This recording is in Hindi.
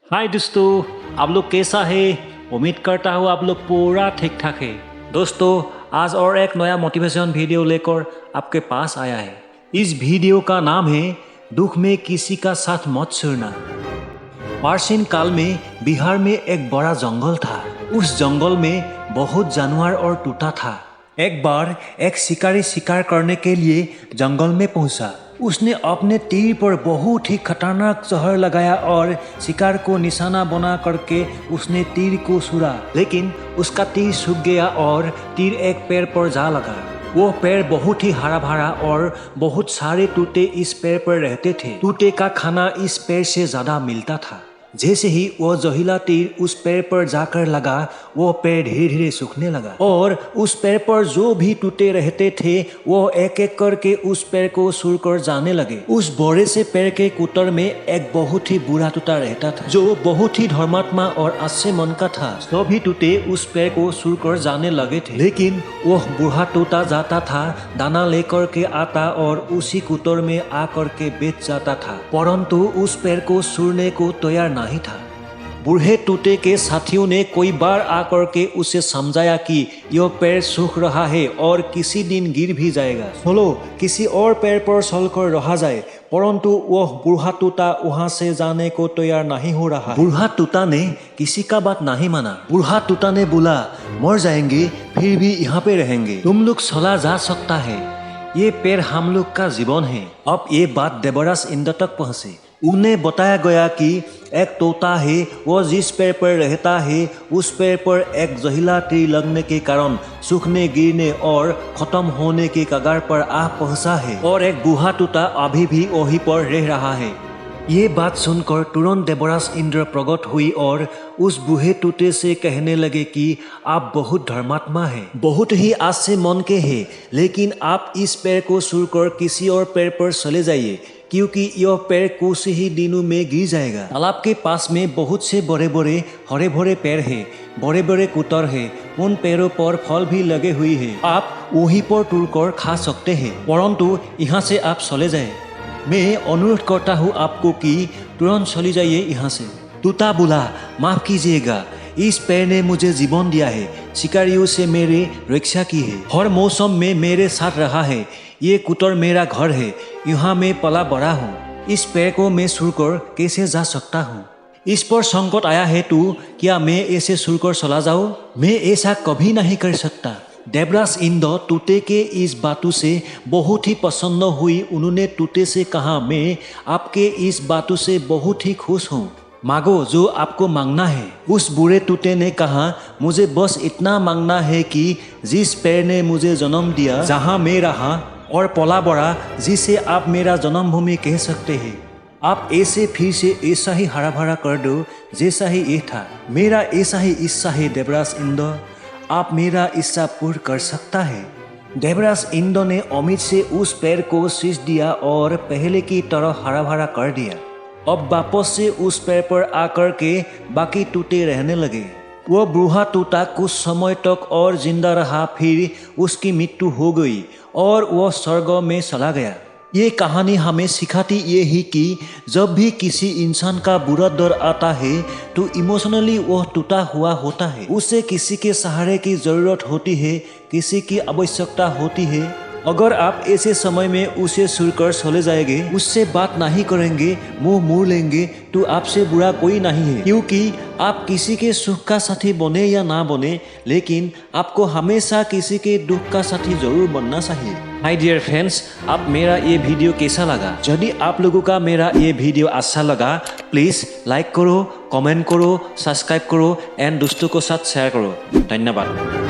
हाय दोस्तों, आप लोग कैसा है। उम्मीद करता हूँ आप लोग पूरा ठीक ठाक है। दोस्तों, आज और एक नया मोटिवेशन वीडियो लेकर आपके पास आया है। इस वीडियो का नाम है दुख में किसी का साथ मत छोड़ना। प्राचीन काल में बिहार में एक बड़ा जंगल था। उस जंगल में बहुत जानवर और टूटा था। एक बार एक शिकारी शिकार करने के लिए जंगल में पहुंचा। उसने अपने तीर पर बहुत ही खतरनाक जहर लगाया और शिकार को निशाना बना करके उसने तीर को छुड़ा, लेकिन उसका तीर सूख गया और तीर एक पेड़ पर जा लगा। वो पेड़ बहुत ही हरा भरा और बहुत सारे तूते इस पेड़ पर रहते थे। तूते का खाना इस पेड़ से ज्यादा मिलता था। जैसे ही वो जहरीला तीर उस पेड़ पर जाकर लगा, वो पेड़ धीरे धीरे सूखने लगा और उस पेड़ पर जो भी टूटे रहते थे वो एक एक करके उस पेड़ को सूख कर जाने लगे। उस बड़े से पेड़ के कुतर में एक बहुत ही बुरा टूटा रहता था, जो बहुत ही धर्मात्मा और अच्छे मन का था। सभी टूटे उस पेड़ को सूख कर जाने लगे थे, लेकिन वह बूढ़ा टूटा जाता था, दाना लेकर के आता और उसी कुतर में आकर के बेच जाता था, परंतु उस पेड़ को सूखने को तैयार नहीं था। बूढ़े टूटे के साथियों ने कई बार आकर के उसे समझाया कि यह पेड़ सूख रहा है और किसी दिन गिर भी जाएगा, चलो किसी और पेड़ पर चलकर रहा जाए, परंतु वह बूढ़ा टूटा वहां से जाने को तैयार नहीं हो रहा। बूढ़ा टूटा ने किसी का बात नहीं माना। बूढ़ा टूटा ने बोला, मर जाएंगे फिर भी यहाँ पे रहेंगे, तुम लोग चला जा सकता है, ये पेड़ हम लोग का जीवन है। अब ये बात देवराज इंद्र तक पहुंचे। उन्हें बताया गया कि एक तोता है, वो जिस पेड़ पर रहता है उस पेड़ पर एक जहरीला तीर लगने के कारण सूखने, गिरने और खत्म होने के कगार पर आ पहुंचा है और एक बूढ़ा तोता अभी भी वहीं पर रह रहा है। ये बात सुनकर तुरंत देवराज इंद्र प्रकट हुई और उस बूढ़े टूटे से कहने लगे कि आप बहुत धर्मात्मा हैं, बहुत ही अच्छे मन के हैं, लेकिन आप इस पेड़ को सूखकर किसी और पेड़ पर चले जाइए, क्योंकि यह पेड़ कुछ ही दिनों में गिर जाएगा। तालाब के पास में बहुत से बड़े बड़े हरे भरे पेड़ हैं, बड़े बड़े कुतर हैं, उन पेड़ों पर फल भी लगे हुए हैं, आप वहीं पर तोड़कर खा सकते हैं, परंतु यहाँ से आप चले जाए। मैं अनुरोध करता हूँ आपको कि तुरंत चली जाइए यहाँ से। तोता बोला, माफ कीजिएगा, इस पेड़ ने मुझे जीवन दिया है, शिकारियों से मेरी रक्षा की है, हर मौसम में मेरे साथ रहा है, ये कुतर मेरा घर है, यहाँ मैं पला बड़ा हूँ, इस पेड़ को मैं सूखकर कैसे जा सकता हूँ। इस पर संकट आया है तो क्या मैं ऐसे सूखकर चला जाऊँ? मैं ऐसा कभी नहीं कर सकता। देवराज इंद्र तूते के इस बातों से बहुत ही पसंद हुई। उन्होंने तूते से कहा, मैं आपके इस बातों से बहुत ही खुश हूँ, मांगो जो आपको मांगना है। उस बूढ़े तूते ने कहा, मुझे बस इतना मांगना है कि जिस पेड़ ने मुझे जन्म दिया, जहाँ मैं रहा और पला बड़ा, जिसे आप मेरा जन्मभूमि कह सकते हैं, आप ऐसे फिर से ऐसा ही हरा भरा कर दो जैसा ही ये था। मेरा ऐसा ही इच्छा है देवराज इंद्र, आप मेरा इच्छा पूर्ण कर सकता है। देवराज इंद्र ने उम्मीद से उस पेड़ को शीश दिया और पहले की तरह हरा भरा कर दिया। अब वापस से उस पेड़ पर आकर के बाकी टूटे रहने लगे। वो बूढ़ा टूटा कुछ समय तक और जिंदा रहा, फिर उसकी मृत्यु हो गई और वह स्वर्ग में चला गया। ये कहानी हमें सिखाती ये ही कि जब भी किसी इंसान का बुरा दौर आता है तो इमोशनली वह टूटा हुआ होता है, उसे किसी के सहारे की जरूरत होती है, किसी की आवश्यकता होती है। अगर आप ऐसे समय में उसे सुनकर चले जाएंगे, उससे बात नहीं करेंगे, मुंह मोड़ लेंगे, तो आपसे बुरा कोई नहीं है, क्योंकि आप किसी के सुख का साथी बने या ना बने, लेकिन आपको हमेशा किसी के दुख का साथी जरूर बनना चाहिए। हाय डियर फ्रेंड्स, आप मेरा ये वीडियो कैसा लगा? यदि आप लोगों का मेरा ये वीडियो अच्छा लगा, प्लीज लाइक करो, कमेंट करो, सब्सक्राइब करो एंड दोस्तों को साथ शेयर करो। धन्यवाद।